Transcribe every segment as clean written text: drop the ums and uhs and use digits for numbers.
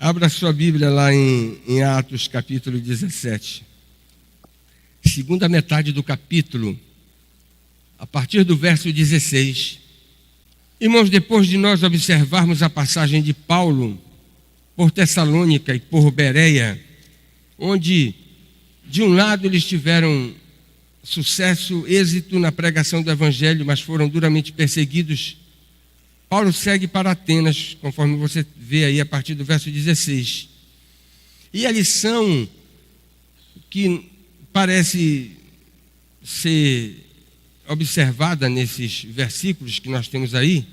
Abra sua Bíblia lá em Atos, capítulo 17. Segunda metade do capítulo, a partir do verso 16. Irmãos, depois de nós observarmos a passagem de Paulo por Tessalônica e por Bereia, onde, de um lado, eles tiveram sucesso, êxito na pregação do Evangelho, mas foram duramente perseguidos, Paulo segue para Atenas, conforme você vê aí a partir do verso 16. E a lição que parece ser observada nesses versículos que nós temos aí,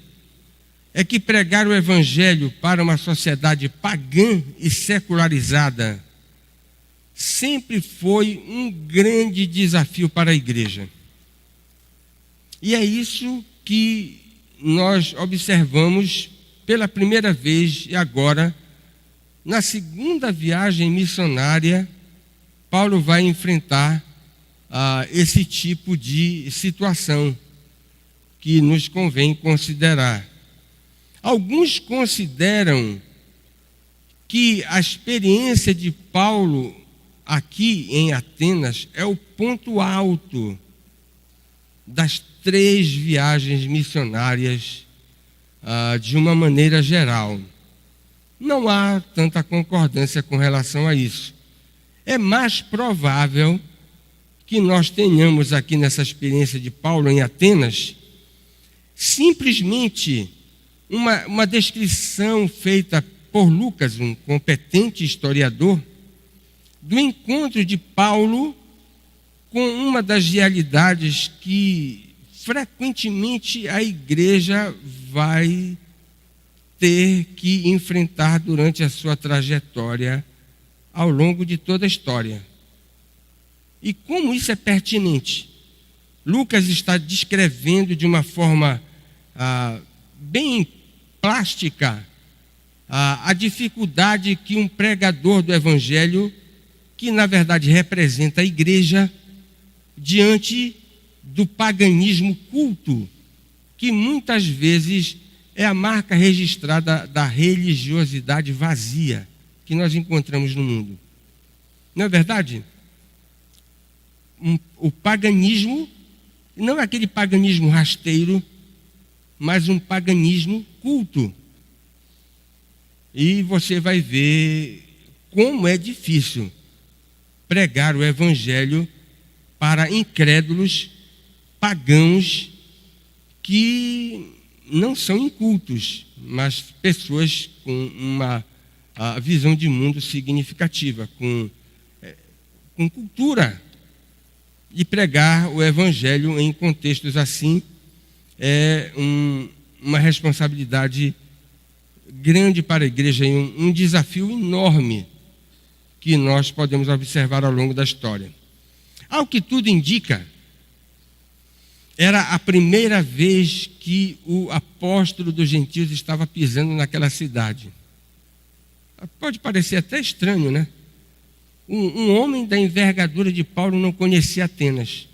é que pregar o Evangelho para uma sociedade pagã e secularizada sempre foi um grande desafio para a igreja. E é isso que nós observamos pela primeira vez e agora, na segunda viagem missionária, Paulo vai enfrentar esse tipo de situação que nos convém considerar. Alguns consideram que a experiência de Paulo aqui em Atenas é o ponto alto das 3 viagens missionárias de uma maneira geral. Não há tanta concordância com relação a isso. É mais provável que nós tenhamos aqui nessa experiência de Paulo em Atenas simplesmente uma descrição feita por Lucas, um competente historiador, do encontro de Paulo com uma das realidades que frequentemente a igreja vai ter que enfrentar durante a sua trajetória ao longo de toda a história. E como isso é pertinente? Lucas está descrevendo de uma forma bem plástica a dificuldade que um pregador do Evangelho, que na verdade representa a igreja, diante do paganismo culto, que muitas vezes é a marca registrada da religiosidade vazia que nós encontramos no mundo. Não é verdade? O paganismo não é aquele paganismo rasteiro, mas um paganismo culto. E você vai ver como é difícil pregar o Evangelho para incrédulos, pagãos, que não são incultos, mas pessoas com uma visão de mundo significativa, com cultura. E pregar o Evangelho em contextos assim é uma responsabilidade grande para a igreja e um desafio enorme que nós podemos observar ao longo da história. Ao que tudo indica, era a primeira vez que o apóstolo dos gentios estava pisando naquela cidade. Pode parecer até estranho, né? Um homem da envergadura de Paulo não conhecia Atenas.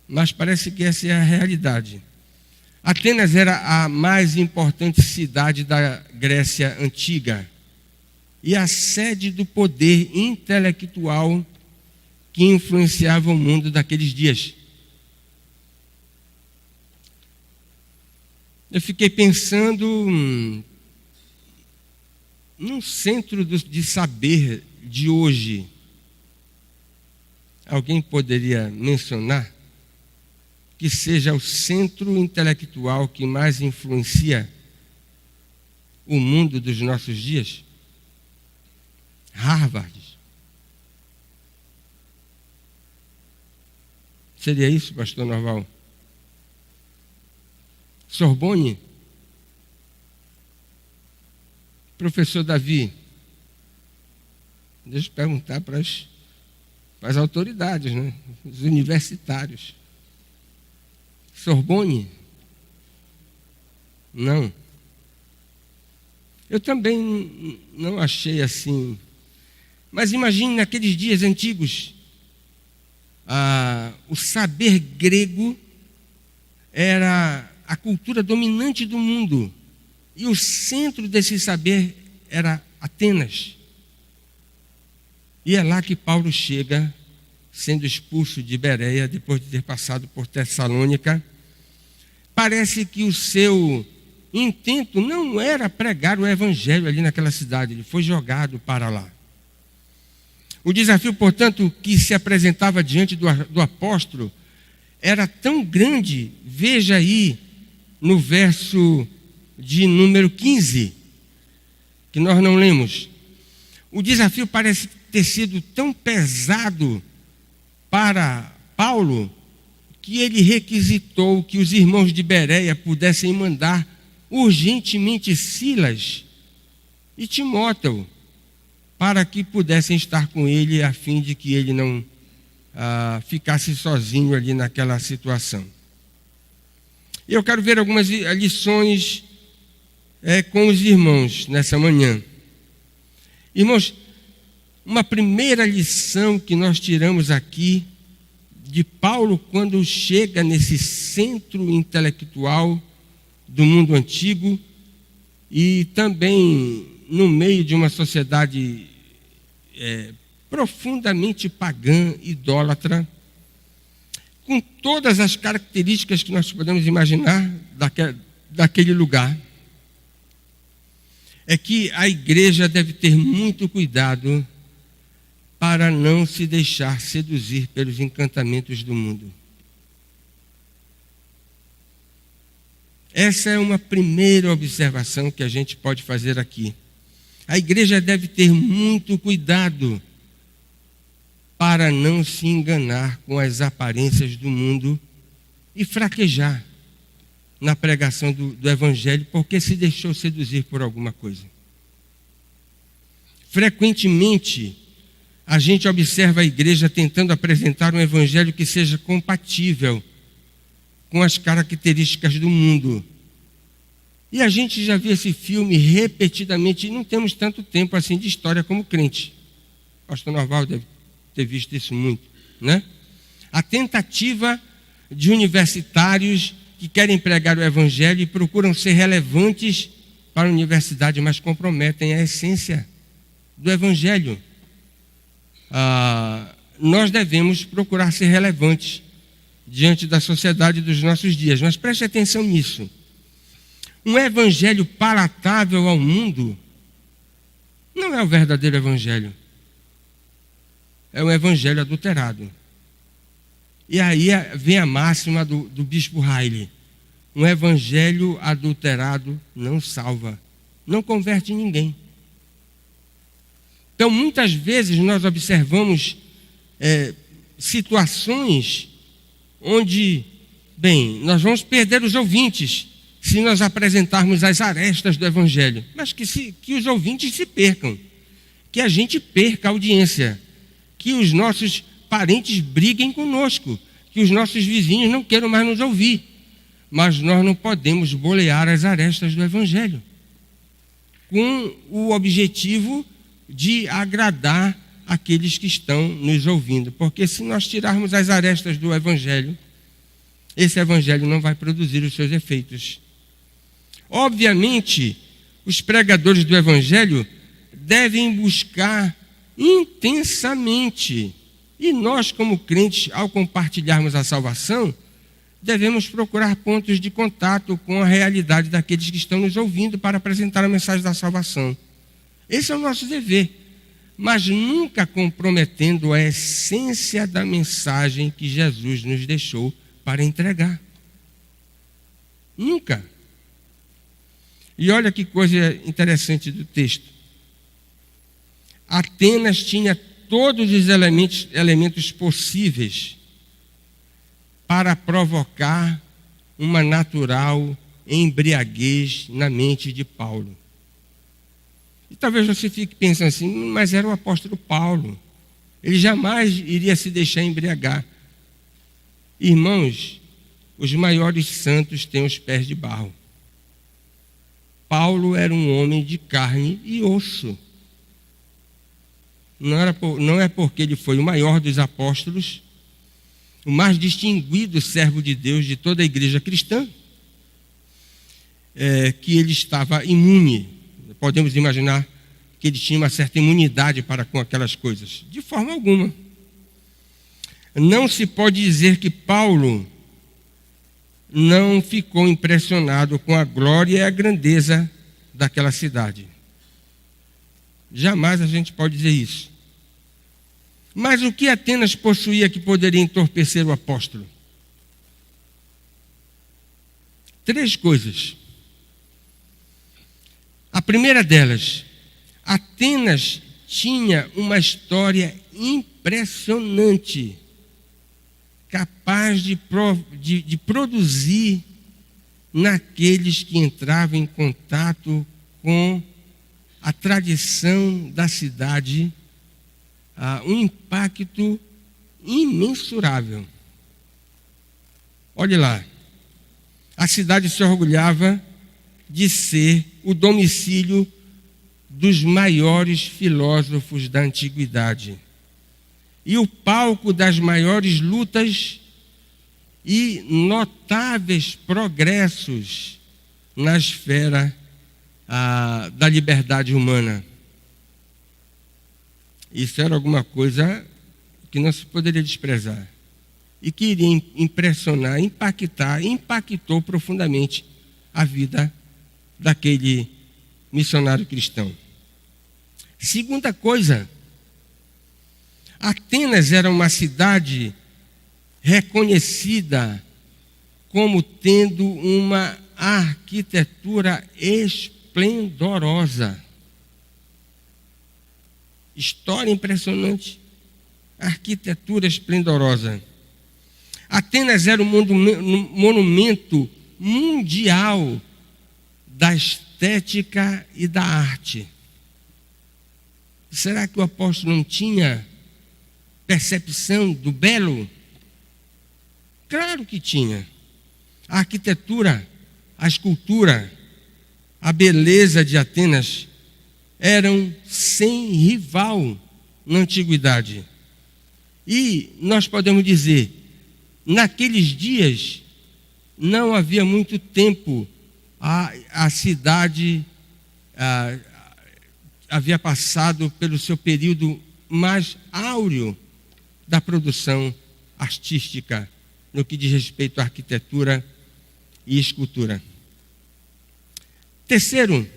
Mas parece que essa é a realidade. Atenas era a mais importante cidade da Grécia Antiga e a sede do poder intelectual que influenciava o mundo daqueles dias. Eu fiquei pensando num centro de saber de hoje. Alguém poderia mencionar que seja o centro intelectual que mais influencia o mundo dos nossos dias? Harvard. Seria isso, pastor Norval? Sorbonne? Professor Davi? Deixa eu perguntar para as autoridades, né? Os universitários. Sorbonne? Não. Eu também não achei assim. Mas imagine naqueles dias antigos, o saber grego era a cultura dominante do mundo. E o centro desse saber era Atenas. E é lá que Paulo chega, sendo expulso de Bereia, depois de ter passado por Tessalônica. Parece que o seu intento não era pregar o evangelho ali naquela cidade, ele foi jogado para lá. O desafio, portanto, que se apresentava diante do apóstolo era tão grande. Veja aí no verso de número 15, que nós não lemos. O desafio parece ter sido tão pesado para Paulo que ele requisitou que os irmãos de Bereia pudessem mandar urgentemente Silas e Timóteo para que pudessem estar com ele, a fim de que ele não ficasse sozinho ali naquela situação. Eu quero ver algumas lições com os irmãos nessa manhã. Irmãos, uma primeira lição que nós tiramos aqui de Paulo quando chega nesse centro intelectual do mundo antigo e também no meio de uma sociedade profundamente pagã, idólatra, com todas as características que nós podemos imaginar daquele lugar, é que a igreja deve ter muito cuidado para não se deixar seduzir pelos encantamentos do mundo. Essa é uma primeira observação que a gente pode fazer aqui. A igreja deve ter muito cuidado para não se enganar com as aparências do mundo e fraquejar na pregação do evangelho, porque se deixou seduzir por alguma coisa. Frequentemente, a gente observa a igreja tentando apresentar um evangelho que seja compatível com as características do mundo. E a gente já viu esse filme repetidamente, e não temos tanto tempo assim de história como crente. O pastor Norval deve ter visto isso muito, né? A tentativa de universitários que querem pregar o evangelho e procuram ser relevantes para a universidade, mas comprometem a essência do evangelho. Nós devemos procurar ser relevantes diante da sociedade dos nossos dias, mas preste atenção nisso. Um evangelho palatável ao mundo não é o verdadeiro evangelho. É um evangelho adulterado. E aí vem a máxima do bispo Riley. Um evangelho adulterado não salva, não converte ninguém. Então, muitas vezes nós observamos situações onde, nós vamos perder os ouvintes se nós apresentarmos as arestas do evangelho, mas que os ouvintes se percam, que a gente perca a audiência, que os nossos parentes briguem conosco, que os nossos vizinhos não queiram mais nos ouvir, mas nós não podemos bolear as arestas do evangelho com o objetivo de agradar aqueles que estão nos ouvindo, porque se nós tirarmos as arestas do evangelho, esse evangelho não vai produzir os seus efeitos. Obviamente, os pregadores do evangelho devem buscar intensamente, e nós como crentes, ao compartilharmos a salvação, devemos procurar pontos de contato com a realidade daqueles que estão nos ouvindo para apresentar a mensagem da salvação. Esse é o nosso dever, mas nunca comprometendo a essência da mensagem que Jesus nos deixou para entregar. Nunca. E olha que coisa interessante do texto. Atenas tinha todos os elementos possíveis para provocar uma natural embriaguez na mente de Paulo. E talvez você fique pensando assim, mas era o apóstolo Paulo. Ele jamais iria se deixar embriagar. Irmãos, os maiores santos têm os pés de barro. Paulo era um homem de carne e osso. Não é porque ele foi o maior dos apóstolos, o mais distinguido servo de Deus de toda a igreja cristã. que ele estava imune. Podemos imaginar que ele tinha uma certa imunidade para com aquelas coisas. De forma alguma. Não se pode dizer que Paulo não ficou impressionado com a glória e a grandeza daquela cidade. Jamais a gente pode dizer isso. Mas o que Atenas possuía que poderia entorpecer o apóstolo? 3 coisas. A primeira delas, Atenas tinha uma história impressionante, capaz de produzir naqueles que entravam em contato com a tradição da cidade um impacto imensurável. Olhe lá, a cidade se orgulhava de ser o domicílio dos maiores filósofos da antiguidade e o palco das maiores lutas e notáveis progressos na esfera da liberdade humana. Isso era alguma coisa que não se poderia desprezar e que iria impressionar, impactou profundamente a vida daquele missionário cristão. Segunda coisa, Atenas era uma cidade reconhecida como tendo uma arquitetura esplendorosa. História impressionante, arquitetura esplendorosa. Atenas era um monumento mundial da estética e da arte. Será que o apóstolo não tinha percepção do belo? Claro que tinha. A arquitetura, a escultura, a beleza de Atenas eram sem rival na antiguidade. E nós podemos dizer, naqueles dias, não havia muito tempo, a cidade havia passado pelo seu período mais áureo da produção artística, no que diz respeito à arquitetura e escultura. Terceiro,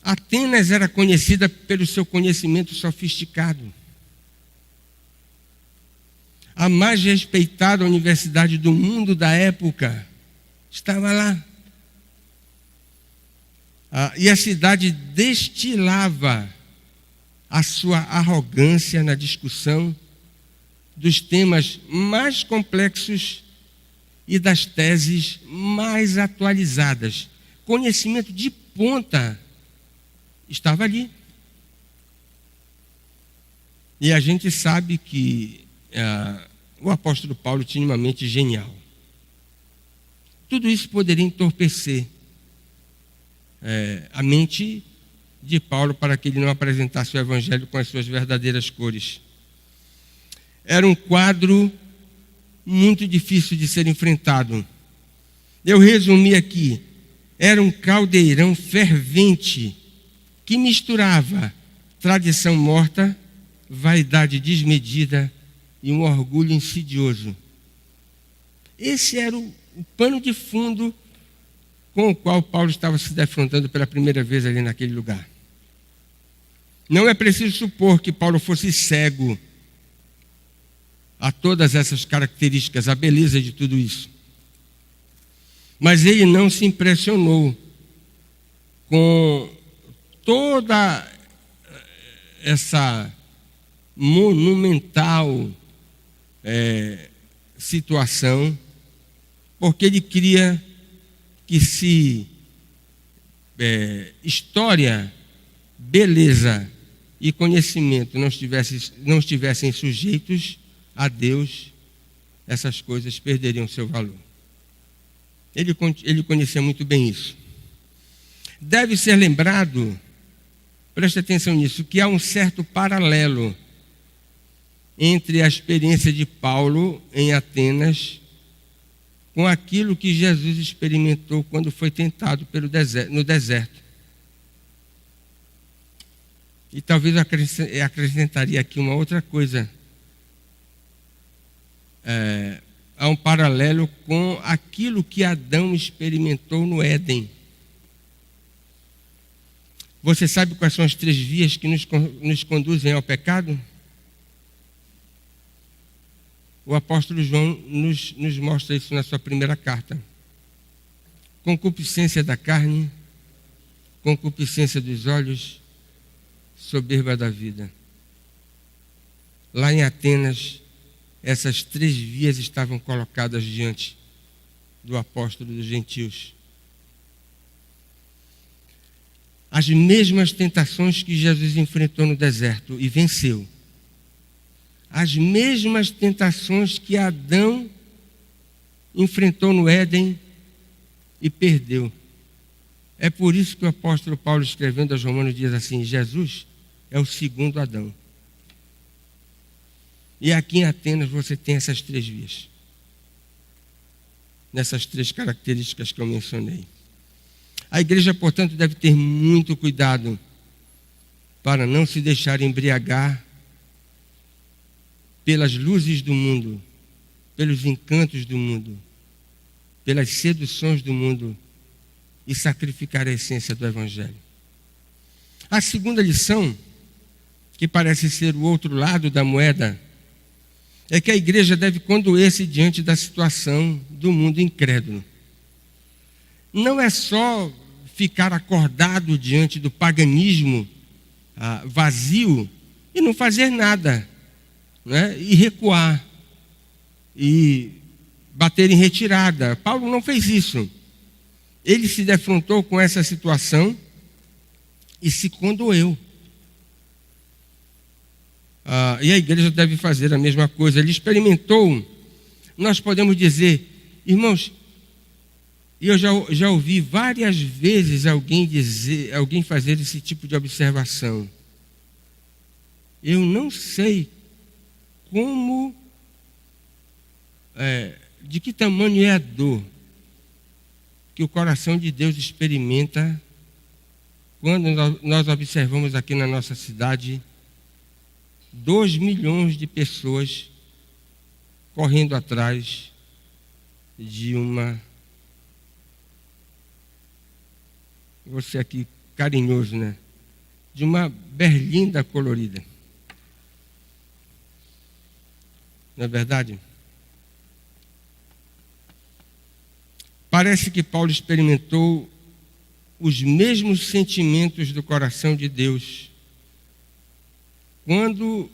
Atenas era conhecida pelo seu conhecimento sofisticado. A mais respeitada universidade do mundo da época estava lá. E a cidade destilava a sua arrogância na discussão dos temas mais complexos e das teses mais atualizadas. Conhecimento de ponta estava ali. E a gente sabe que o apóstolo Paulo tinha uma mente genial. Tudo isso poderia entorpecer a mente de Paulo para que ele não apresentasse o evangelho com as suas verdadeiras cores. Era um quadro muito difícil de ser enfrentado. Eu resumi aqui. Era um caldeirão fervente que misturava tradição morta, vaidade desmedida e um orgulho insidioso. Esse era o pano de fundo com o qual Paulo estava se defrontando pela primeira vez ali naquele lugar. Não é preciso supor que Paulo fosse cego a todas essas características, a beleza de tudo isso. Mas ele não se impressionou com toda essa monumental situação, porque ele cria que se história, beleza e conhecimento não estivessem sujeitos a Deus, essas coisas perderiam seu valor. Ele conhecia muito bem isso. Deve ser lembrado, preste atenção nisso, que há um certo paralelo entre a experiência de Paulo em Atenas com aquilo que Jesus experimentou quando foi tentado no deserto. E talvez eu acrescentaria aqui uma outra coisa. Há um paralelo com aquilo que Adão experimentou no Éden. Você sabe quais são as 3 vias que nos conduzem ao pecado? O apóstolo João nos mostra isso na sua primeira carta. Concupiscência da carne, concupiscência dos olhos, soberba da vida. Lá em Atenas, essas 3 vias estavam colocadas diante do apóstolo dos gentios. As mesmas tentações que Jesus enfrentou no deserto e venceu. As mesmas tentações que Adão enfrentou no Éden e perdeu. É por isso que o apóstolo Paulo, escrevendo aos Romanos, diz assim: Jesus é o segundo Adão. E aqui em Atenas você tem essas 3 vias. Nessas 3 características que eu mencionei. A igreja, portanto, deve ter muito cuidado para não se deixar embriagar pelas luzes do mundo, pelos encantos do mundo, pelas seduções do mundo e sacrificar a essência do Evangelho. A segunda lição, que parece ser o outro lado da moeda, é que a igreja deve condoer-se diante da situação do mundo incrédulo. Não é só ficar acordado diante do paganismo vazio e não fazer nada, né? E recuar, e bater em retirada. Paulo não fez isso. Ele se defrontou com essa situação e se condoeu. E a igreja deve fazer a mesma coisa. Ele experimentou. Nós podemos dizer, irmãos, e eu já ouvi várias vezes alguém fazer esse tipo de observação. Eu não sei como, de que tamanho é a dor que o coração de Deus experimenta quando nós observamos aqui na nossa cidade 2 milhões de pessoas correndo atrás de uma... Você aqui, carinhoso, né? De uma berlinda colorida. Não é verdade? Parece que Paulo experimentou os mesmos sentimentos do coração de Deus quando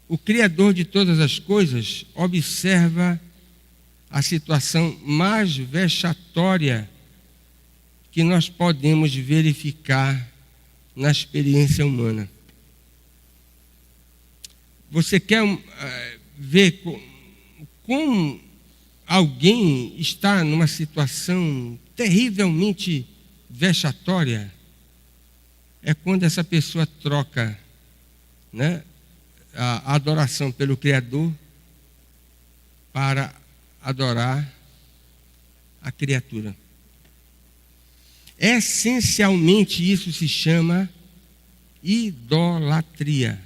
o Criador de todas as coisas observa a situação mais vexatória que nós podemos verificar na experiência humana. Você quer ver como alguém está numa situação terrivelmente vexatória? É quando essa pessoa troca, né, a adoração pelo Criador para adorar a criatura. Essencialmente isso se chama idolatria.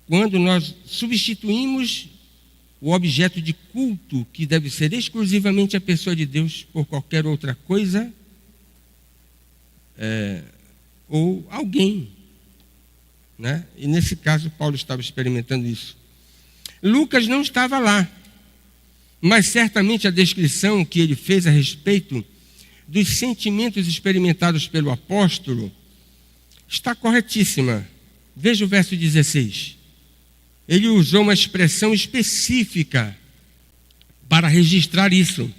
Quando nós substituímos o objeto de culto, que deve ser exclusivamente a pessoa de Deus, por qualquer outra coisa, ou alguém, né? E nesse caso Paulo estava experimentando isso. Lucas não estava lá, mas certamente a descrição que ele fez a respeito dos sentimentos experimentados pelo apóstolo está corretíssima. Veja o verso 16. Ele usou uma expressão específica para registrar isso.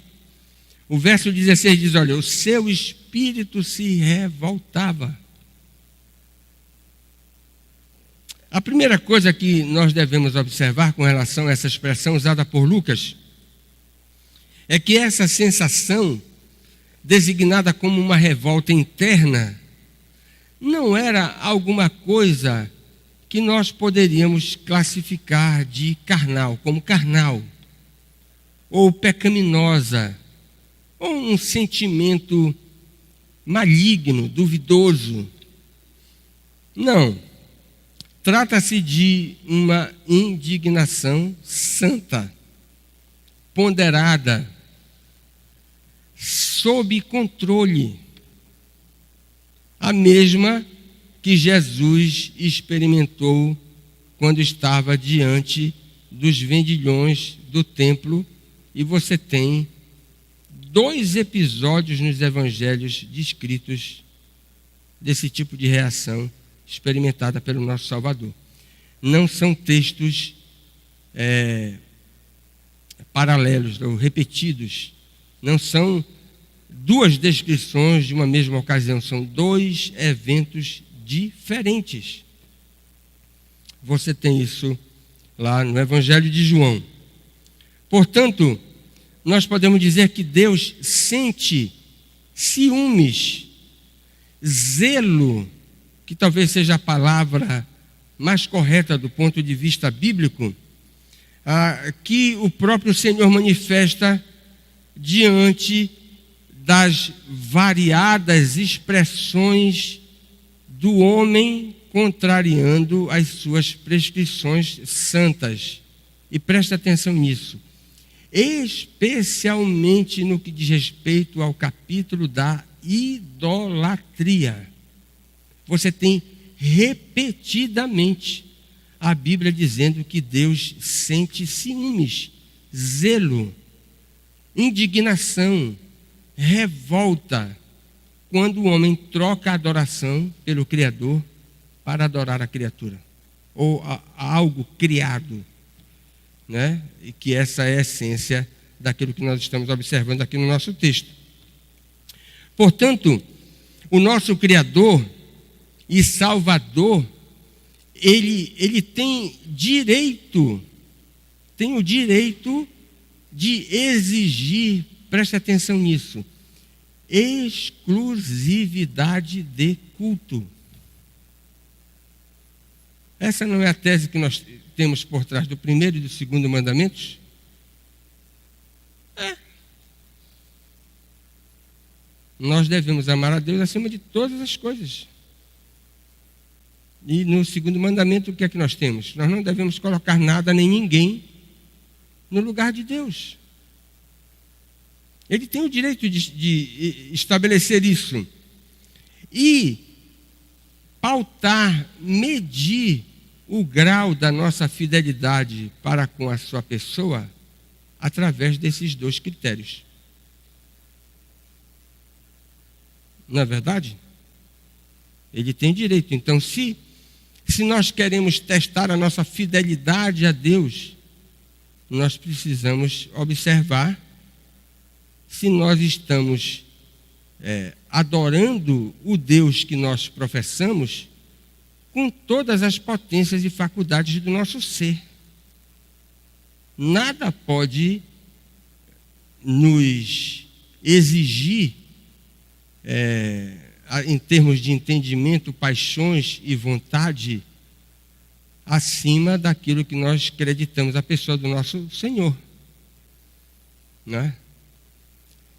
O verso 16 diz, olha, o seu espírito se revoltava. A primeira coisa que nós devemos observar com relação a essa expressão usada por Lucas é que essa sensação, designada como uma revolta interna, não era alguma coisa que nós poderíamos classificar de carnal, como carnal. ou pecaminosa, ou um sentimento maligno, duvidoso. Não. Trata-se de uma indignação santa, ponderada, sob controle, a mesma que Jesus experimentou quando estava diante dos vendilhões do templo, e você tem 2 episódios nos evangelhos descritos desse tipo de reação experimentada pelo nosso Salvador. Não são textos paralelos ou repetidos, não são 2 descrições de uma mesma ocasião, são 2 eventos diferentes. Você tem isso lá no Evangelho de João. Portanto, nós podemos dizer que Deus sente ciúmes, zelo, que talvez seja a palavra mais correta do ponto de vista bíblico, que o próprio Senhor manifesta diante das variadas expressões do homem contrariando as suas prescrições santas. E preste atenção nisso, especialmente no que diz respeito ao capítulo da idolatria. Você tem repetidamente a Bíblia dizendo que Deus sente ciúmes, zelo, indignação, revolta, quando o homem troca a adoração pelo Criador para adorar a criatura, ou a algo criado, né? E que essa é a essência daquilo que nós estamos observando aqui no nosso texto. Portanto, o nosso Criador e Salvador, ele tem o direito de exigir, preste atenção nisso, exclusividade de culto. Essa não é a tese que nós temos por trás do primeiro e do segundo mandamentos? Nós devemos amar a Deus acima de todas as coisas. E no segundo mandamento, o que é que nós temos? Nós não devemos colocar nada nem ninguém no lugar de Deus. Ele tem o direito de estabelecer isso. E pautar, medir o grau da nossa fidelidade para com a sua pessoa através desses 2 critérios. Não é verdade? Ele tem direito. Então, se nós queremos testar a nossa fidelidade a Deus, nós precisamos observar se nós estamos adorando o Deus que nós professamos com todas as potências e faculdades do nosso ser. Nada pode nos exigir, em termos de entendimento, paixões e vontade, acima daquilo que nós acreditamos a pessoa do nosso Senhor. Não é?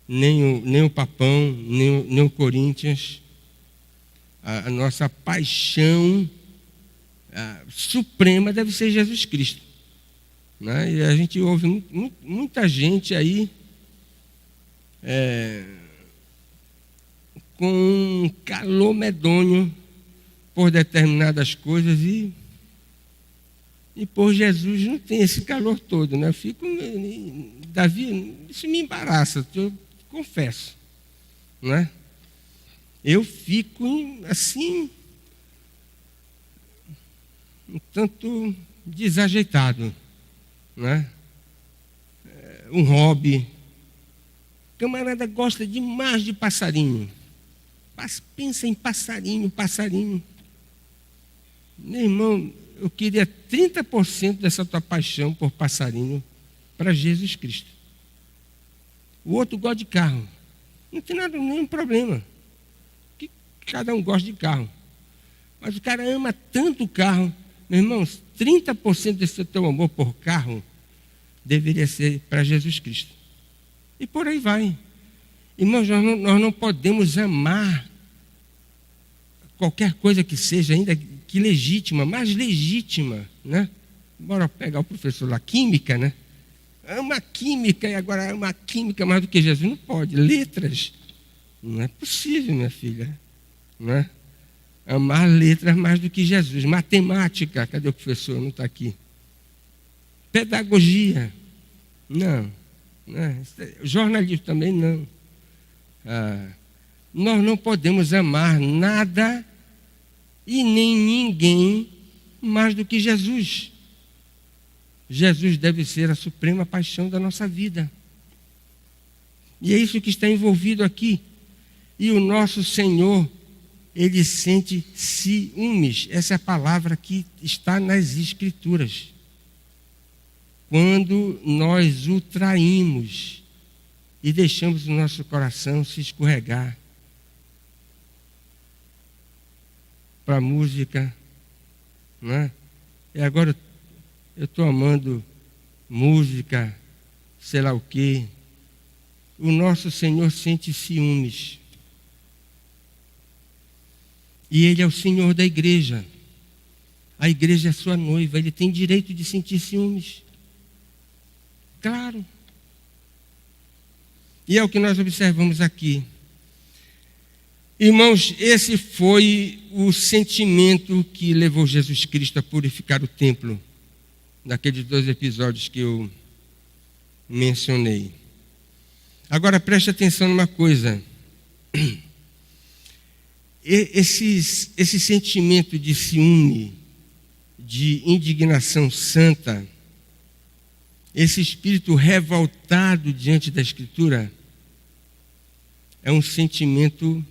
Nem o Papão, nem o Corinthians. A nossa paixão suprema deve ser Jesus Cristo. Né? E a gente ouve muita gente aí com um calor medonho por determinadas coisas e por Jesus não tem esse calor todo, né? Eu fico, Davi, isso me embaraça, eu confesso, né? Eu fico assim, um tanto desajeitado, né? Um hobby. Camarada gosta demais de passarinho. Pensa em passarinho. Meu irmão, eu queria 30% dessa tua paixão por passarinho para Jesus Cristo. O outro gosta de carro. Não tem nenhum problema. Que cada um gosta de carro. Mas o cara ama tanto o carro. Meu irmão, 30% desse teu amor por carro deveria ser para Jesus Cristo. E por aí vai. Irmãos, nós não podemos amar qualquer coisa que seja, ainda que legítima, mais legítima, né? Bora pegar o professor lá, química, né? Ama química e agora ama química mais do que Jesus. Não pode. Letras. Não é possível, minha filha. Não é? Amar letras mais do que Jesus. Matemática. Cadê o professor? Não está aqui. Pedagogia. Não. Jornalismo também não. Nós não podemos amar nada e nem ninguém mais do que Jesus. Jesus deve ser a suprema paixão da nossa vida. E é isso que está envolvido aqui. E o nosso Senhor, Ele sente ciúmes. Essa é a palavra que está nas Escrituras. Quando nós o traímos e deixamos o nosso coração se escorregar para a música, não é? E agora eu estou amando música, sei lá o quê. O nosso Senhor sente ciúmes. E Ele é o Senhor da igreja. A igreja é sua noiva. Ele tem direito de sentir ciúmes. Claro. E é o que nós observamos aqui. Irmãos, esse foi o sentimento que levou Jesus Cristo a purificar o templo. Naqueles 2 episódios que eu mencionei. Agora preste atenção numa coisa. Esse sentimento de ciúme, de indignação santa, esse espírito revoltado diante da Escritura, é um sentimento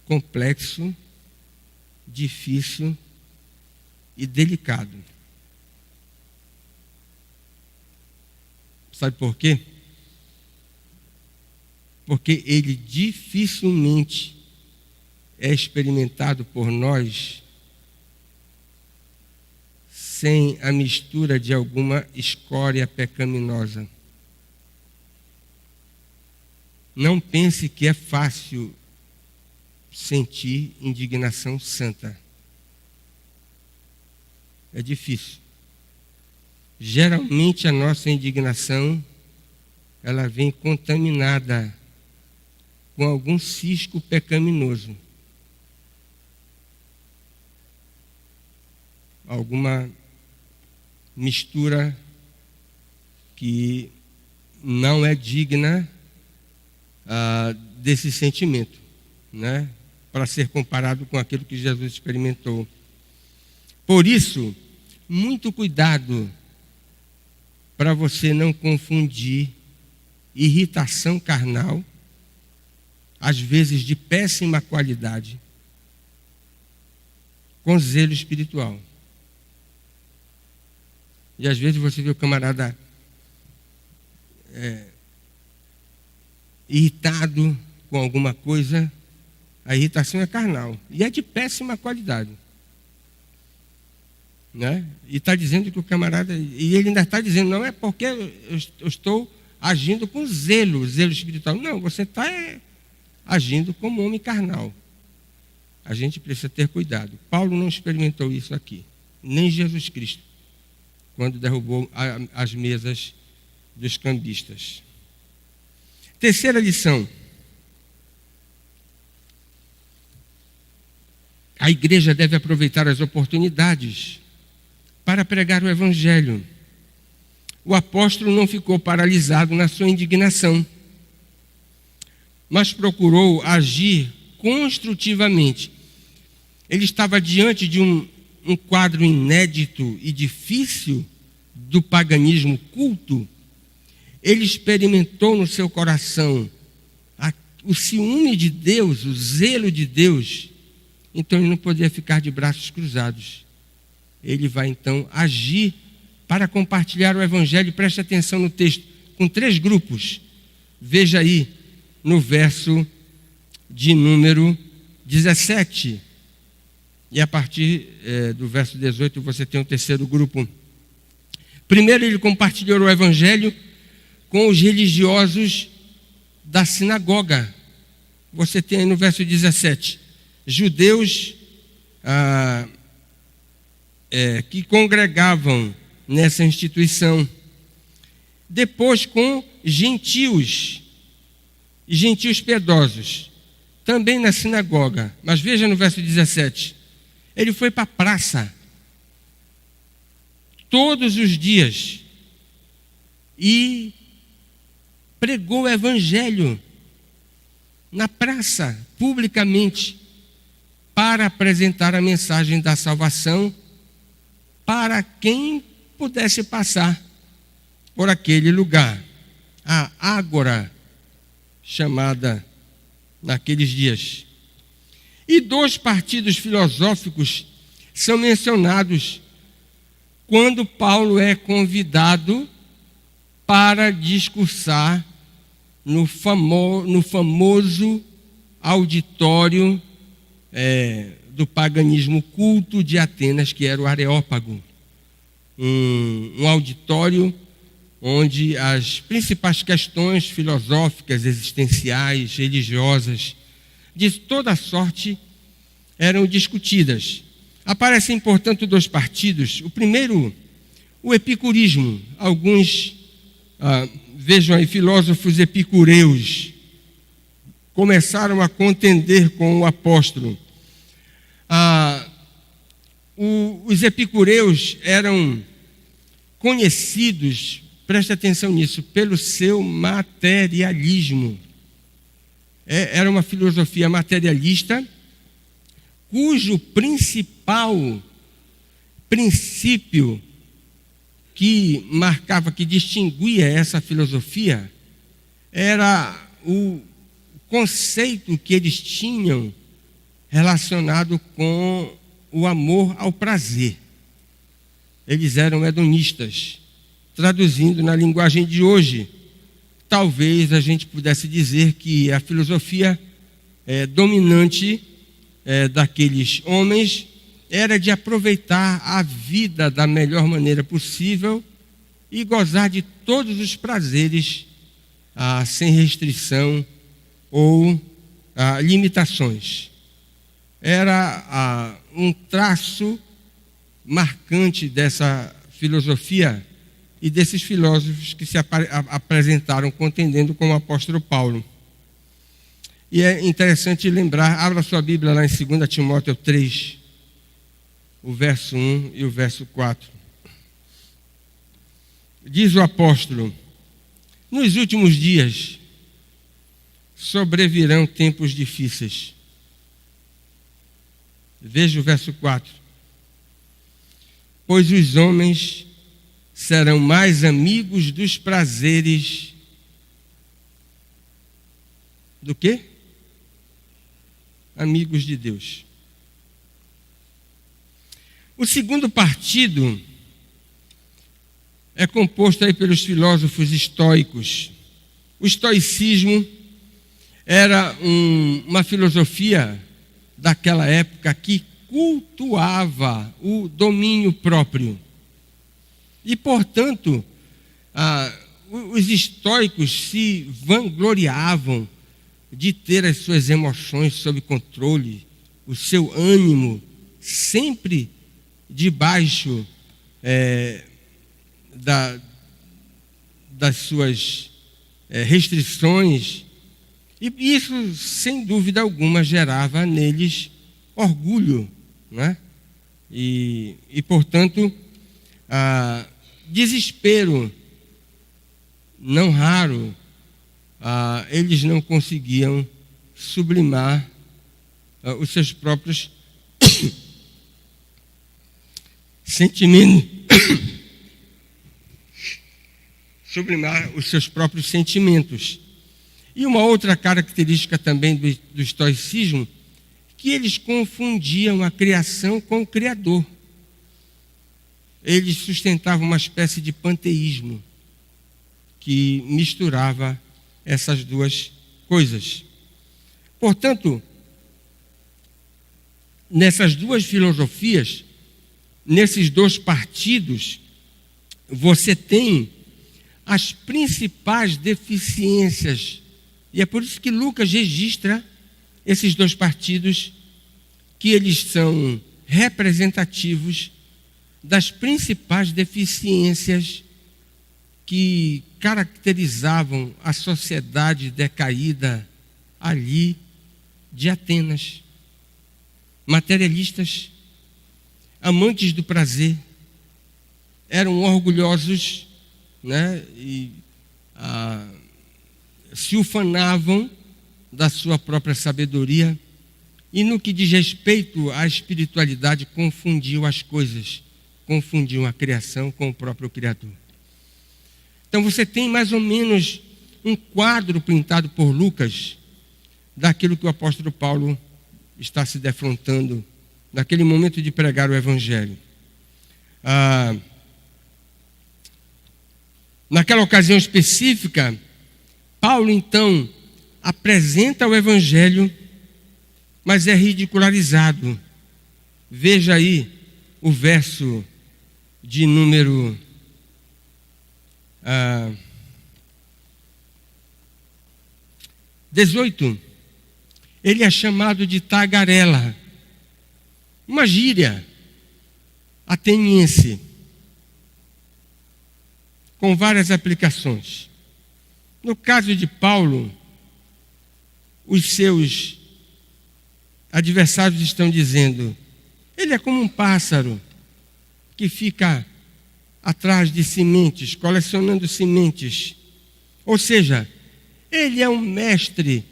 complexo, difícil e delicado. Sabe por quê? Porque ele dificilmente é experimentado por nós sem a mistura de alguma escória pecaminosa. Não pense que é fácil sentir indignação santa. É difícil. Geralmente a nossa indignação, ela vem contaminada com algum cisco pecaminoso. Alguma mistura que não é digna desse sentimento, né? Para ser comparado com aquilo que Jesus experimentou. Por isso, muito cuidado para você não confundir irritação carnal, às vezes de péssima qualidade, com zelo espiritual. E às vezes você vê o camarada irritado com alguma coisa, a irritação é carnal e é de péssima qualidade. Né? E está dizendo que o camarada, e ele ainda está dizendo, não é porque eu estou agindo com zelo espiritual. Não, você está agindo como homem carnal. A gente precisa ter cuidado. Paulo não experimentou isso aqui, nem Jesus Cristo, quando derrubou as mesas dos cambistas. Terceira lição. A igreja deve aproveitar as oportunidades para pregar o Evangelho. O apóstolo não ficou paralisado na sua indignação, mas procurou agir construtivamente. Ele estava diante de um quadro inédito e difícil do paganismo culto. Ele experimentou no seu coração o ciúme de Deus, o zelo de Deus. Então ele não podia ficar de braços cruzados. Ele vai então agir para compartilhar o Evangelho. Preste atenção no texto, com 3 grupos. Veja aí no verso de número 17. E a partir do verso 18 você tem o terceiro grupo. Primeiro, ele compartilhou o evangelho com os religiosos da sinagoga. Você tem aí no verso 17, judeus que congregavam nessa instituição. Depois com gentios, gentios piedosos, também na sinagoga. Mas veja no verso 17, ele foi para a praça todos os dias e pregou o evangelho na praça, publicamente, para apresentar a mensagem da salvação para quem pudesse passar por aquele lugar. A ágora, chamada naqueles dias. E 2 partidos filosóficos são mencionados quando Paulo é convidado para discursar no famoso auditório do paganismo culto de Atenas, que era o Areópago. Um auditório onde as principais questões filosóficas, existenciais, religiosas, de toda sorte, eram discutidas. Aparecem, portanto, 2 partidos. O primeiro, o epicurismo. Alguns, vejam aí, filósofos epicureus, começaram a contender com o apóstolo. Os epicureus eram conhecidos, preste atenção nisso, pelo seu materialismo. Era uma filosofia materialista, cujo principal princípio que marcava, que distinguia essa filosofia, era o conceito que eles tinham relacionado com o amor ao prazer. Eles eram hedonistas. Traduzindo na linguagem de hoje, talvez a gente pudesse dizer que a filosofia dominante daqueles homens era de aproveitar a vida da melhor maneira possível e gozar de todos os prazeres sem restrição ou limitações. Era um traço marcante dessa filosofia e desses filósofos que se apresentaram contendendo com o apóstolo Paulo. E é interessante lembrar, abra sua Bíblia lá em 2 Timóteo 3, o verso 1 e o verso 4. Diz o apóstolo: nos últimos dias sobrevirão tempos difíceis. Veja o verso 4. Pois os homens serão mais amigos dos prazeres do que? Amigos de Deus. O segundo partido é composto aí pelos filósofos estoicos. O estoicismo era uma filosofia daquela época que cultuava o domínio próprio. E, portanto, os estoicos se vangloriavam de ter as suas emoções sob controle, o seu ânimo sempre debaixo das suas restrições. E isso, sem dúvida alguma, gerava neles orgulho, né? E portanto, desespero. Não raro, eles não conseguiam sublimar os seus próprios sentimentos. Sublimar os seus próprios sentimentos. E uma outra característica também do estoicismo, que eles confundiam a criação com o Criador. Eles sustentavam uma espécie de panteísmo que misturava essas duas coisas. Portanto, nessas duas filosofias, nesses 2 partidos, você tem as principais deficiências. E é por isso que Lucas registra esses dois partidos, que eles são representativos das principais deficiências que caracterizavam a sociedade decaída ali de Atenas. Materialistas, amantes do prazer, eram orgulhosos, né? E se ufanavam da sua própria sabedoria, e no que diz respeito à espiritualidade, confundiam as coisas, confundiam a criação com o próprio Criador. Então você tem mais ou menos um quadro pintado por Lucas daquilo que o apóstolo Paulo está se defrontando naquele momento de pregar o Evangelho. Naquela ocasião específica, Paulo então apresenta o Evangelho, mas é ridicularizado. Veja aí o verso de número 18. Ele é chamado de tagarela, uma gíria ateniense, com várias aplicações. No caso de Paulo, os seus adversários estão dizendo: ele é como um pássaro que fica atrás de sementes, colecionando sementes. Ou seja, ele é um mestre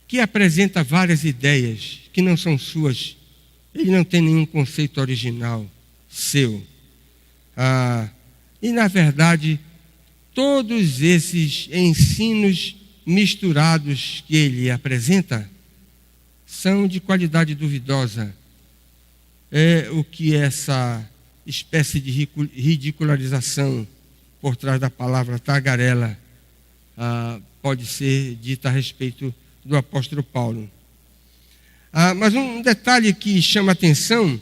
que apresenta várias ideias que não são suas. Ele não tem nenhum conceito original seu. E na verdade, todos esses ensinos misturados que ele apresenta são de qualidade duvidosa. É o que essa espécie de ridicularização por trás da palavra tagarela pode ser dita a respeito do apóstolo Paulo. Mas um detalhe que chama atenção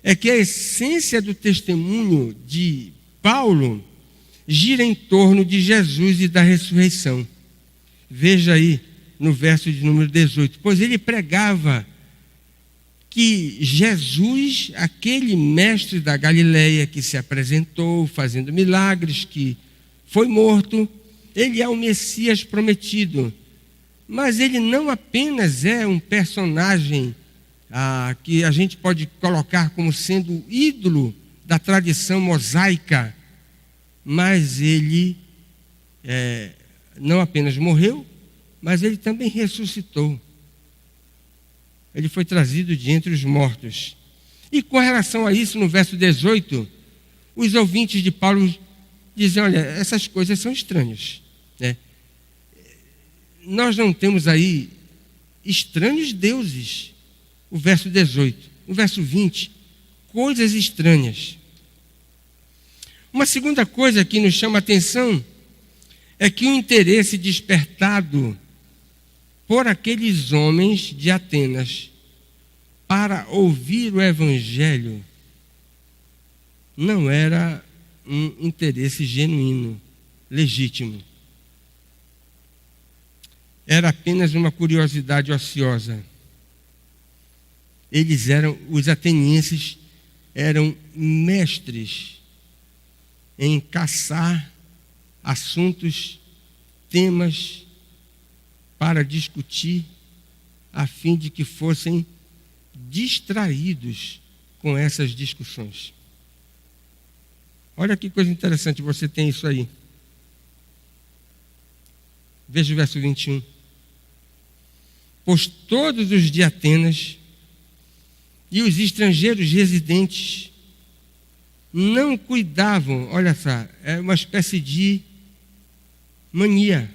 é que a essência do testemunho de Paulo gira em torno de Jesus e da ressurreição. Veja aí no verso de número 18. Pois ele pregava que Jesus, aquele mestre da Galileia que se apresentou fazendo milagres, que foi morto, ele é o Messias prometido. Mas ele não apenas é um personagem que a gente pode colocar como sendo o ídolo da tradição mosaica, mas ele não apenas morreu, mas ele também ressuscitou. Ele foi trazido de entre os mortos. E com relação a isso, no verso 18, os ouvintes de Paulo dizem: olha, essas coisas são estranhas, né? Nós não temos aí estranhos deuses. O verso 18. O verso 20, coisas estranhas. Uma segunda coisa que nos chama a atenção é que o interesse despertado por aqueles homens de Atenas para ouvir o Evangelho não era um interesse genuíno, legítimo. Era apenas uma curiosidade ociosa. Os atenienses eram mestres em caçar assuntos, temas para discutir, a fim de que fossem distraídos com essas discussões. Olha que coisa interessante, você tem isso aí. Veja o verso 21. Pois todos os de Atenas e os estrangeiros residentes não cuidavam, olha só, é uma espécie de mania,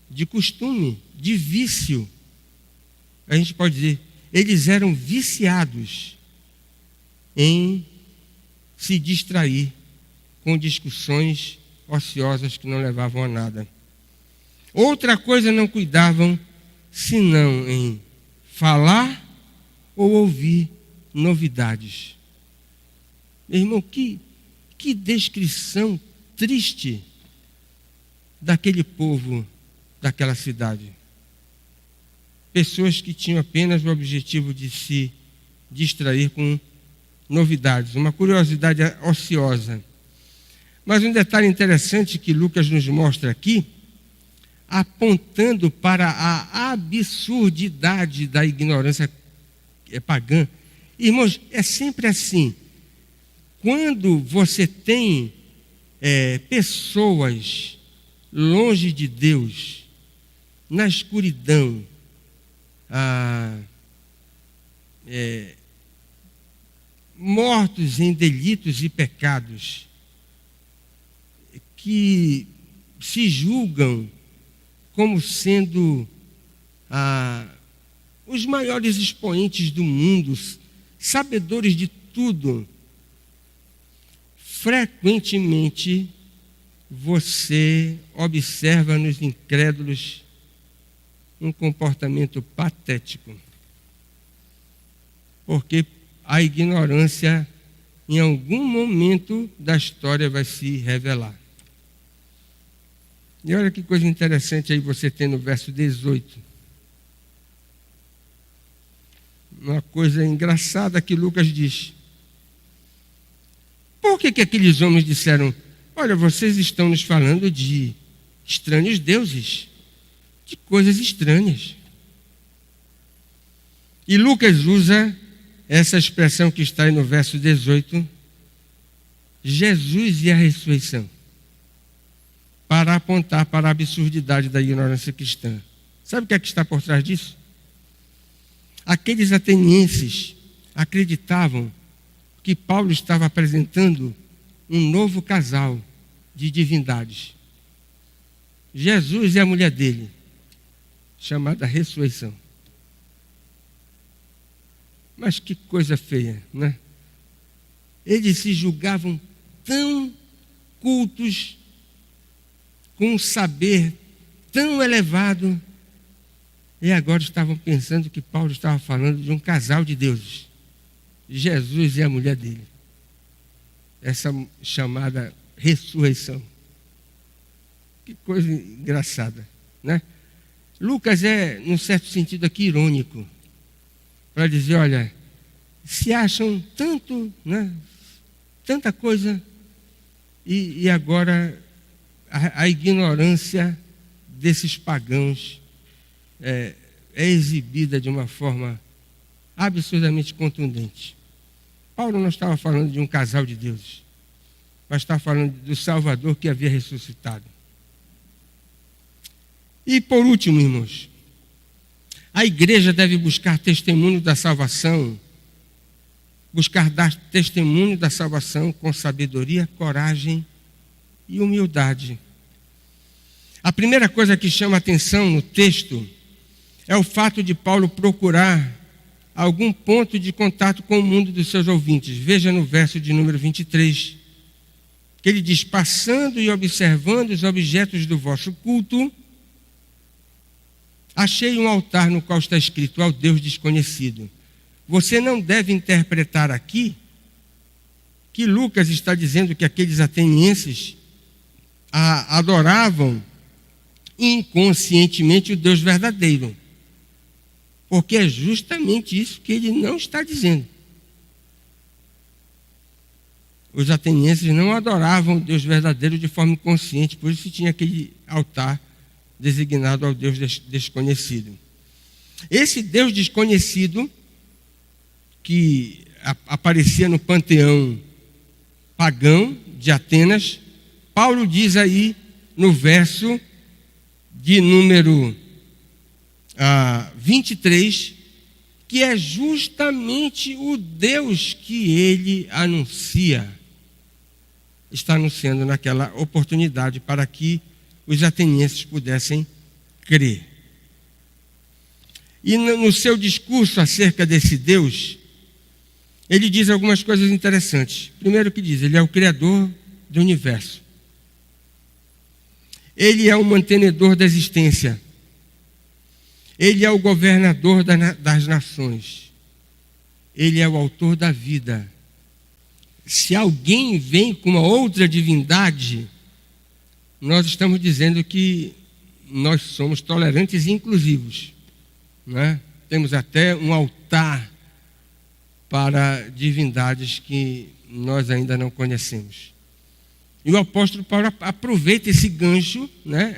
de costume, de vício. A gente pode dizer, eles eram viciados em se distrair com discussões ociosas que não levavam a nada. Outra coisa não cuidavam, senão em falar ou ouvir novidades. Meu irmão, que Que descrição triste daquele povo, daquela cidade. Pessoas que tinham apenas o objetivo de se distrair com novidades, uma curiosidade ociosa. Mas um detalhe interessante que Lucas nos mostra aqui, apontando para a absurdidade da ignorância pagã. Irmãos, é sempre assim. Quando você tem pessoas longe de Deus, na escuridão, mortos em delitos e pecados, que se julgam como sendo os maiores expoentes do mundo, sabedores de tudo, frequentemente você observa nos incrédulos um comportamento patético. Porque a ignorância, em algum momento da história, vai se revelar. E olha que coisa interessante aí você tem no verso 18. Uma coisa engraçada que Lucas diz. Por que aqueles homens disseram: olha, vocês estão nos falando de estranhos deuses, de coisas estranhas? E Lucas usa essa expressão que está aí no verso 18, Jesus e a ressurreição, para apontar para a absurdidade da ignorância cristã. Sabe o que é que está por trás disso? Aqueles atenienses acreditavam que Paulo estava apresentando um novo casal de divindades. Jesus e a mulher dele, chamada ressurreição. Mas que coisa feia, né? Eles se julgavam tão cultos, com um saber tão elevado, e agora estavam pensando que Paulo estava falando de um casal de deuses, Jesus e a mulher dele. Essa chamada ressurreição. Que coisa engraçada, né? Lucas é, num certo sentido aqui, irônico, para dizer, olha, se acham tanto, né, tanta coisa, e agora a ignorância desses pagãos é exibida de uma forma absurdamente contundente. Paulo não estava falando de um casal de deuses, mas estava falando do Salvador que havia ressuscitado. E por último, irmãos, a igreja deve buscar testemunho da salvação, buscar dar testemunho da salvação com sabedoria, coragem e humildade. A primeira coisa que chama a atenção no texto é o fato de Paulo procurar algum ponto de contato com o mundo dos seus ouvintes. Veja no verso de número 23, que ele diz: passando e observando os objetos do vosso culto, achei um altar no qual está escrito: ao Deus desconhecido. Você não deve interpretar aqui que Lucas está dizendo que aqueles atenienses adoravam inconscientemente o Deus verdadeiro, porque é justamente isso que ele não está dizendo. Os atenienses não adoravam o Deus verdadeiro de forma inconsciente, por isso tinha aquele altar designado ao Deus desconhecido. Esse Deus desconhecido, que aparecia no panteão pagão de Atenas, Paulo diz aí no verso de número 23, que é justamente o Deus que ele anuncia, está anunciando naquela oportunidade para que os atenienses pudessem crer. E no seu discurso acerca desse Deus, ele diz algumas coisas interessantes. Primeiro que diz, ele é o Criador do universo. Ele é o mantenedor da existência. Ele é o governador das nações. Ele é o autor da vida. se alguém vem com uma outra divindade, nós estamos dizendo que nós somos tolerantes e inclusivos, né? Temos até um altar para divindades que nós ainda não conhecemos. E o apóstolo Paulo aproveita esse gancho, né?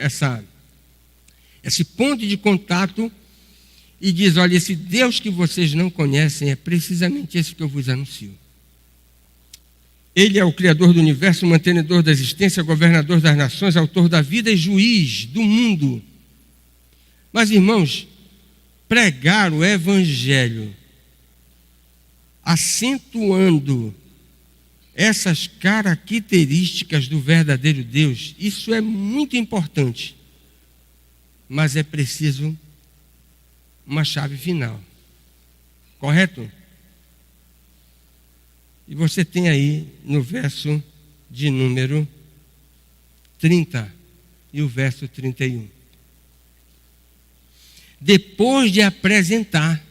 Esse ponto de contato, e diz: olha, esse Deus que vocês não conhecem é precisamente esse que eu vos anuncio. Ele é o Criador do universo, o mantenedor da existência, governador das nações, autor da vida e juiz do mundo. Mas, irmãos, pregar o Evangelho, acentuando essas características do verdadeiro Deus, isso é muito importante. Mas é preciso uma chave final. Correto? E você tem aí no verso de número 30 e o verso 31. Depois de apresentar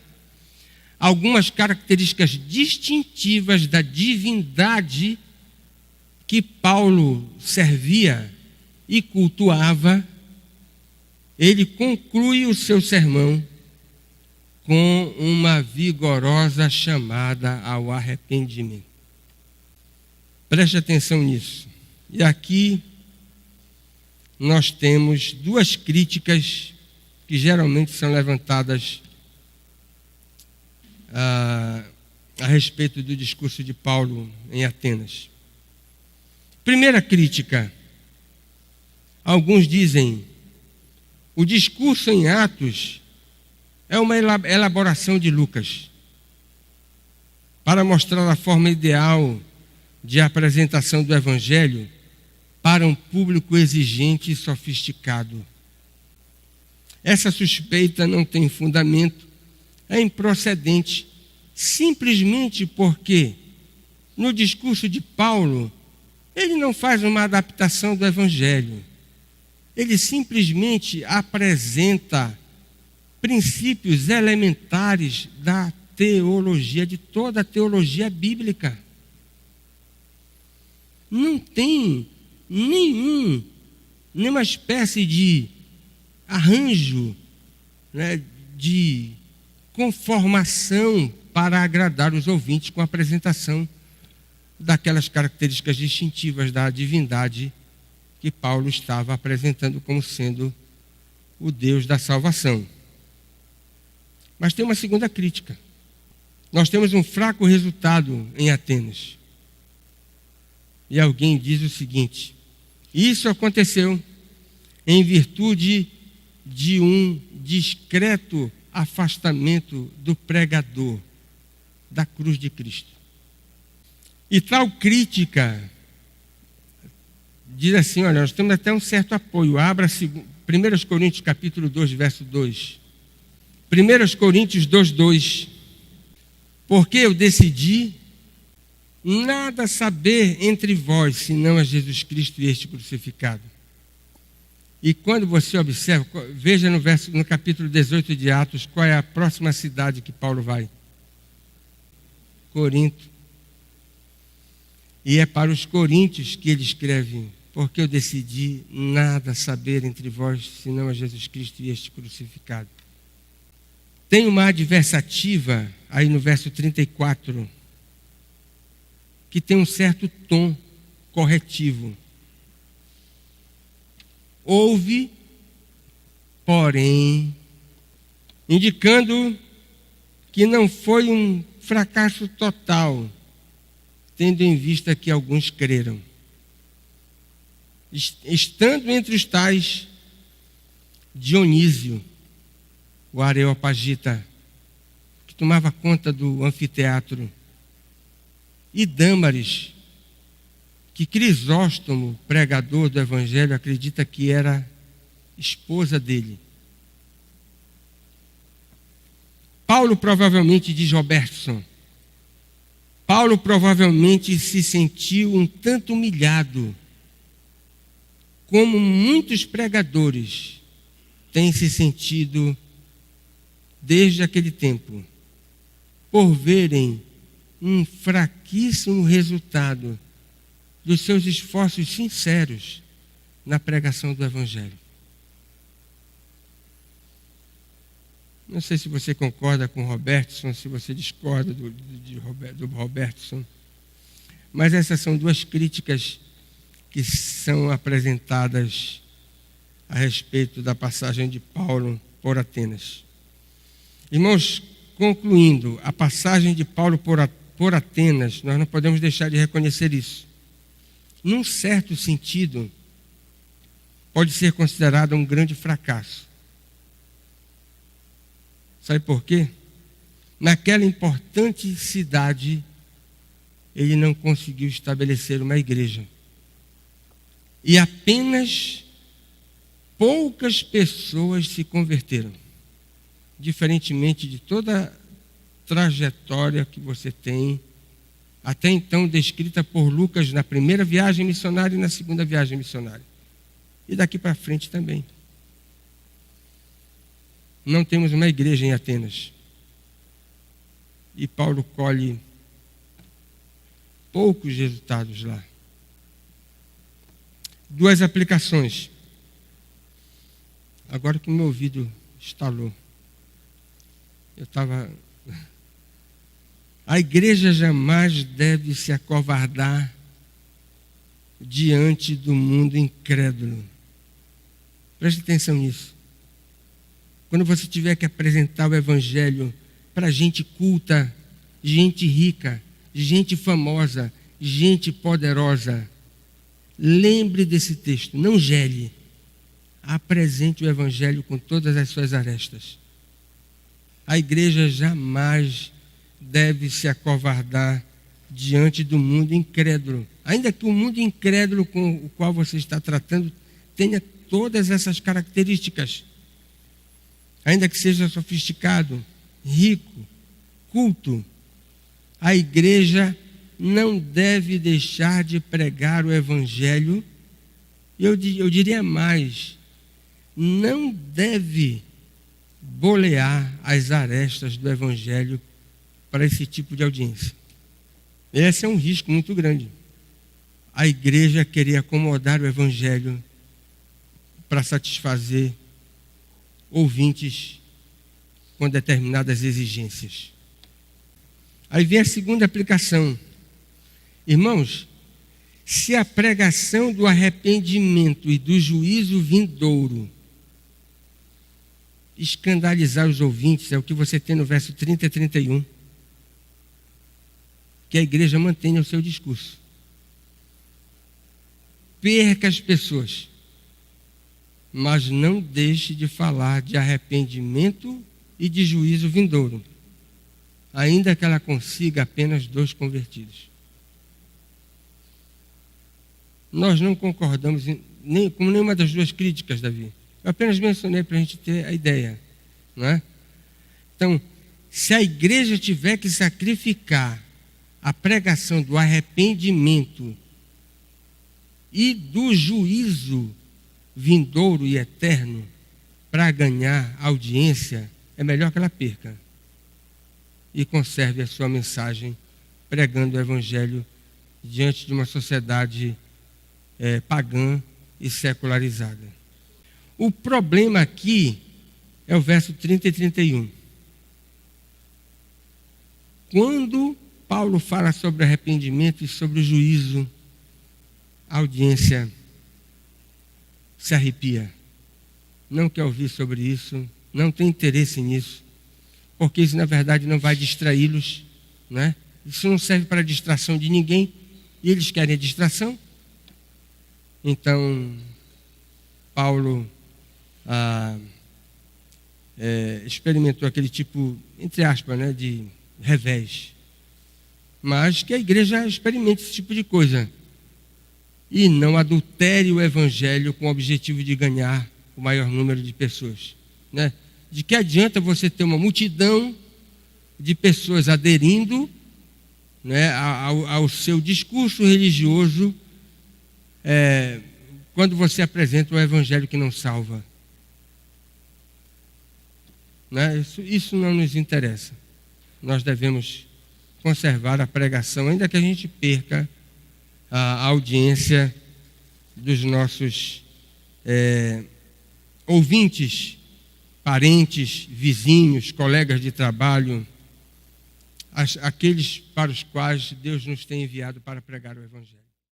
algumas características distintivas da divindade que Paulo servia e cultuava, ele conclui o seu sermão com uma vigorosa chamada ao arrependimento. Preste atenção nisso. E aqui nós temos duas críticas que geralmente são levantadas a respeito do discurso de Paulo em Atenas. Primeira crítica: alguns dizem, o discurso em Atos é uma elaboração de Lucas para mostrar a forma ideal de apresentação do Evangelho para um público exigente e sofisticado. Essa suspeita não tem fundamento, é improcedente, simplesmente porque no discurso de Paulo ele não faz uma adaptação do Evangelho. Ele simplesmente apresenta princípios elementares da teologia, de toda a teologia bíblica. Não tem nenhuma espécie de arranjo, né, de conformação para agradar os ouvintes com a apresentação daquelas características distintivas da divindade que Paulo estava apresentando como sendo o Deus da salvação. Mas tem uma segunda crítica. Nós temos um fraco resultado em Atenas. E alguém diz o seguinte: isso aconteceu em virtude de um discreto afastamento do pregador da cruz de Cristo. E tal crítica diz assim: olha, nós temos até um certo apoio. Abra 1 Coríntios capítulo 2, verso 2. 1 Coríntios 2, 2. Porque eu decidi nada saber entre vós, senão a Jesus Cristo e este crucificado. E quando você observa, veja no capítulo 18 de Atos, qual é a próxima cidade que Paulo vai? Corinto. E é para os coríntios que ele escreve: porque eu decidi nada saber entre vós, senão a Jesus Cristo e este crucificado. Tem uma adversativa aí no verso 34, que tem um certo tom corretivo. Houve, porém, indicando que não foi um fracasso total, tendo em vista que alguns creram. Estando entre os tais Dionísio, o Areopagita, que tomava conta do anfiteatro, e Dâmaris, que Crisóstomo, pregador do Evangelho, acredita que era esposa dele. Paulo provavelmente, diz Robertson, Paulo provavelmente se sentiu um tanto humilhado, como muitos pregadores têm se sentido desde aquele tempo, por verem um fraquíssimo resultado dos seus esforços sinceros na pregação do Evangelho. Não sei se você concorda com o Robertson, se você discorda do Robertson, mas essas são duas críticas que são apresentadas a respeito da passagem de Paulo por Atenas. Irmãos, concluindo, a passagem de Paulo por Atenas, nós não podemos deixar de reconhecer isso. Num certo sentido, pode ser considerada um grande fracasso. Sabe por quê? Naquela importante cidade, ele não conseguiu estabelecer uma igreja. E apenas poucas pessoas se converteram. Diferentemente de toda a trajetória que você tem, até então descrita por Lucas na primeira viagem missionária e na segunda viagem missionária. E daqui para frente também. Não temos uma igreja em Atenas. E Paulo colhe poucos resultados lá. Duas aplicações. Agora que o meu ouvido estalou. A igreja jamais deve se acovardar diante do mundo incrédulo. Preste atenção nisso. Quando você tiver que apresentar o Evangelho para gente culta, gente rica, gente famosa, gente poderosa, lembre desse texto, não gele. Apresente o Evangelho com todas as suas arestas. A igreja jamais deve se acovardar diante do mundo incrédulo. Ainda que o mundo incrédulo com o qual você está tratando tenha todas essas características. Ainda que seja sofisticado, rico, culto, a igreja não deve deixar de pregar o Evangelho. Eu diria mais, não deve bolear as arestas do Evangelho para esse tipo de audiência. Esse é um risco muito grande. A igreja querer acomodar o Evangelho para satisfazer ouvintes com determinadas exigências. Aí vem a segunda aplicação. Irmãos, se a pregação do arrependimento e do juízo vindouro escandalizar os ouvintes, é o que você tem no verso 30 e 31, que a igreja mantenha o seu discurso. Perca as pessoas, mas não deixe de falar de arrependimento e de juízo vindouro, ainda que ela consiga apenas 2 convertidos. Nós não concordamos com nenhuma das duas críticas, Davi. Eu apenas mencionei para a gente ter a ideia, não é? Então, se a igreja tiver que sacrificar a pregação do arrependimento e do juízo vindouro e eterno para ganhar audiência, é melhor que ela perca e conserve a sua mensagem pregando o Evangelho diante de uma sociedade pagã e secularizada. O problema aqui é o verso 30 e 31. Quando Paulo fala sobre arrependimento e sobre o juízo, a audiência se arrepia. Não quer ouvir sobre isso, não tem interesse nisso, porque isso na verdade não vai distraí-los, né? Isso não serve para distração de ninguém, e eles querem a distração. Então, Paulo experimentou aquele tipo, entre aspas, né, de revés. Mas que a igreja experimente esse tipo de coisa. E não adultere o Evangelho com o objetivo de ganhar o maior número de pessoas, né? De que adianta você ter uma multidão de pessoas aderindo, né, ao seu discurso religioso, quando você apresenta o Evangelho que não salva, né? Isso não nos interessa. Nós devemos conservar a pregação, ainda que a gente perca a audiência dos nossos ouvintes, parentes, vizinhos, colegas de trabalho, aqueles para os quais Deus nos tem enviado para pregar o Evangelho.